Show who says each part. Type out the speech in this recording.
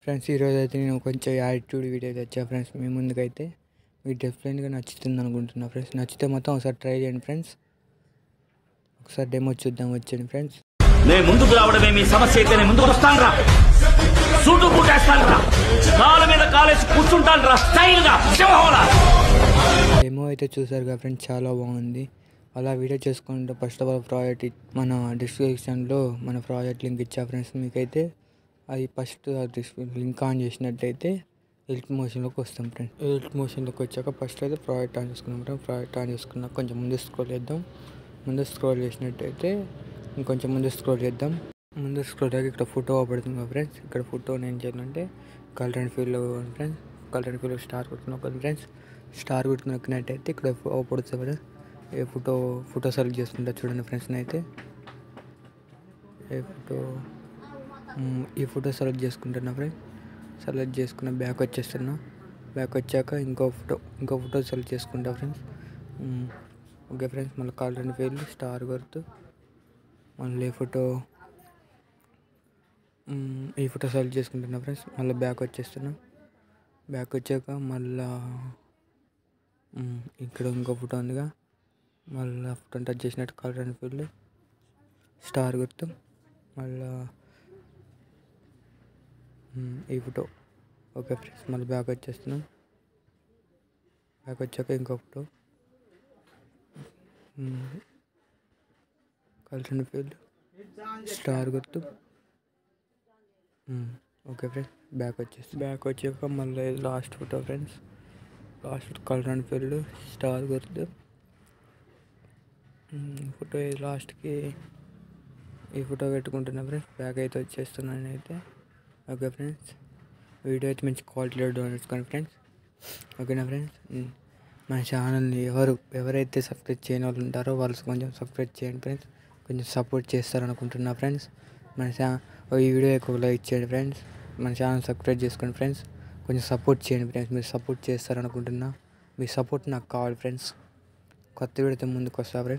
Speaker 1: Friends ఈరోజైతే నేను కొంచెం యాటిట్యూడ్ వీడియో తెచ్చా ఫ్రెండ్స్. మీ ముందుకైతే మీకు డెఫినెట్గా నచ్చుతుంది అనుకుంటున్నా ఫ్రెండ్స్. నచ్చితే మొత్తం ఒకసారి ట్రై చేయండి ఫ్రెండ్స్. ఒకసారి డెమో చూద్దాం వచ్చేయండి ఫ్రెండ్స్.
Speaker 2: నేను ముందుకు రావడమే మీ సమస్య అయితే నేను ముందుకు వస్తాను రా, సూటు పుట్టేస్తాను రా, కాళ్ళ మీద కాలేసి కూర్చుంటాను రా, స్టైల్ గా
Speaker 1: డెమో అయితే చూసారు కదా ఫ్రెండ్స్, చాలా బాగుంది. అలా వీడియో చేసుకుంటే ఫస్ట్ ఆఫ్ ఆల్ ప్రాజెక్ట్ మన డిస్క్రిప్షన్లో మన ప్రాజెక్ట్ లింక్ ఇచ్చా ఫ్రెండ్స్. మీకైతే అది ఫస్ట్ లింక్ ఆన్ చేసినట్టయితే ఎడిట్ మోషన్లోకి వస్తాం ఫ్రెండ్స్. ఎడిట్ మోషన్లోకి వచ్చాక ఫస్ట్ అయితే ప్రాజెక్ట్ ఆన్ చేసుకున్నాం ఫ్రెండ్స్. ప్రాజెక్ట్ ఆన్ చేసుకున్నాక కొంచెం ముందు స్క్రోల్ చేద్దాం. ముందు స్క్రోల్ చేసినట్టయితే ఇంకొంచెం ముందు స్క్రోల్ చేద్దాం. ముందు స్క్రోల్ అయ్యాక ఇక్కడ ఫోటో పడుతుంది కదా ఫ్రెండ్స్. ఇక్కడ ఫోటో నేను చేయాలంటే కలర్ అండ్ ఫీల్డ్లో ఫ్రెండ్స్. కలర్ అండ్ ఫీల్డ్లో స్టార్ కొడుతున్నాం కదా ఫ్రెండ్స్. స్టార్ కొడుతున్నట్టయితే ఇక్కడ పడుతుంది ఫ్రెండ్స్. ఏ ఫోటో సెలెక్ట్ చేసుకుంటా చూడండి ఫ్రెండ్స్. అయితే ఈ ఫోటో సెలెక్ట్ చేసుకుంటున్నా ఫ్రెండ్స్. సెలెక్ట్ చేసుకున్న బ్యాక్ వచ్చేస్తున్నా. బ్యాక్ వచ్చాక ఇంకో ఫోటో సెలెక్ట్ చేసుకుంటా ఫ్రెండ్స్. ఓకే ఫ్రెండ్స్, మళ్ళీ కలర్ అండ్ ఫీల్డ్ స్టార్ గుర్తు మళ్ళీ ఈ ఫోటో సెలెక్ట్ చేసుకుంటున్నా ఫ్రెండ్స్. మళ్ళీ బ్యాక్ వచ్చేస్తున్నా. బ్యాక్ వచ్చాక మళ్ళా ఇక్కడ ఇంకో ఫోటో ఉందిగా, మళ్ళీ ఫోటో టచ్ చేసినట్టు కలర్ అండ్ ఫీల్డ్ స్టార్ గుర్తు మళ్ళీ ఈ ఫోటో. ఓకే ఫ్రెండ్స్, మళ్ళీ బ్యాక్ వచ్చేస్తున్నాం. బ్యాక్ వచ్చాక ఇంకో photo colour and field star గుర్తు. ఓకే ఫ్రెండ్స్, బ్యాక్ వచ్చాక మళ్ళీ last photo friends. Last colour and field star గుర్తు ఫోటో. లాస్ట్కి ఈ ఫోటో పెట్టుకుంటున్నా ఫ్రెండ్స్. బ్యాక్ అయితే వచ్చేస్తున్నాను అయితే. ఓకే ఫ్రెండ్స్, వీడియో అయితే మంచి క్వాలిటీలో డౌన్ చేసుకోండి ఫ్రెండ్స్. ఓకేనా ఫ్రెండ్స్, మన ఛానల్ని ఎవరైతే సబ్స్క్రైబ్ చేయని వాళ్ళు ఉంటారో వాళ్ళు కొంచెం సబ్స్క్రైబ్ చేయండి ఫ్రెండ్స్. కొంచెం సపోర్ట్ చేస్తారనుకుంటున్నా ఫ్రెండ్స్. ఈ వీడియోకి ఒక లైక్ చేయండి ఫ్రెండ్స్. మన ఛానల్ సబ్స్క్రైబ్ చేసుకోండి ఫ్రెండ్స్. కొంచెం సపోర్ట్ చేయండి ఫ్రెండ్స్. మీరు సపోర్ట్ చేస్తారనుకుంటున్నా. మీ సపోర్ట్ నాకు కావాలి ఫ్రెండ్స్. కొత్త వీడియోతో ముందుకు వస్తా ఫ్రెండ్స్.